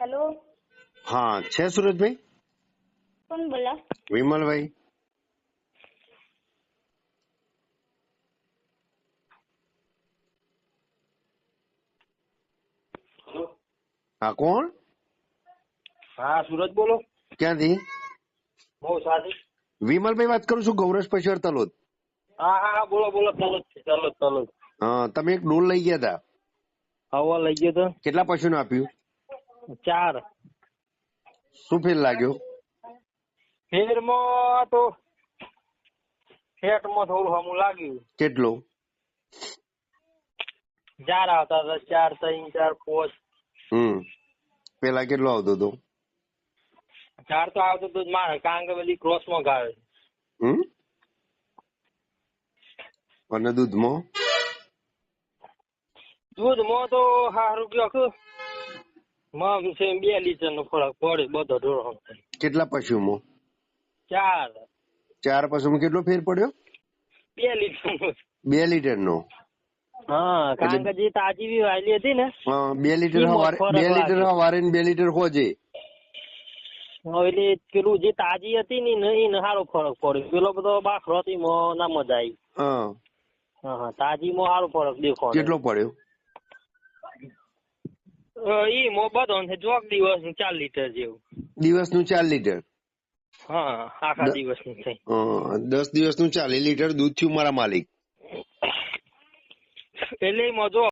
Hello, હા છે સુરજભાઈ? કોણ બોલો? વિમલભાઈ. હા કોણ? હા સુરજ બોલો. ક્યાંથી? બહુ સાદી. વિમલભાઈ વાત કરું છું, ગૌરવ પશ્ચર તલોદ. હા હા બોલો બોલો. તલોદ. હા, તમે એક ડોલ લઈ ગયા હતા. હવા લઈ ગયો તો. કેટલા પશુને આપ્યું? 4. શું ફેર લાગ્યો? ફેરમાં તો ફેટમાં થોડું હમું લાગ્યું. કેટલો? 4 આવતા હતા. 4, 3, 4, 5. પેલા કેટલો આવતો હતો? 4 તો આવતો તો જ મારે, કારણ કે બધી ક્રોસમાં ગાળે. અને દૂધમાં? દૂધમાં તો સારું કયો મગ છે 2 લીટર નો ફરક પડે બધો ઢોળો. કેટલા પશુમાં? 4. 4 પશુમાં કેટલો ફેર પડ્યો? 2 લીટર. 2 લીટર નો? હા, કારણ કે જે તાજી બી વાયલી હતી ને. 2 લીટર સવારે, 2 લીટર સવારે ને 2 લીટર હોજે. એટલે પેલું જે તાજી હતી ને એને સારો ફરક પડ્યો. પેલો બધો બાખરો હતી ના મજા આવી. હા, તાજી માં સારો ફરક દેખો. કેટલો પડ્યો? ઈ મો બધો જોક દિવસ 4 લીટર જેવું. દિવસનું 4 લીટર? હા, આખા દિવસનું થઈ. 10 દિવસનું 40 લીટર દૂધ થયું મારા માલિક. એટલે મજો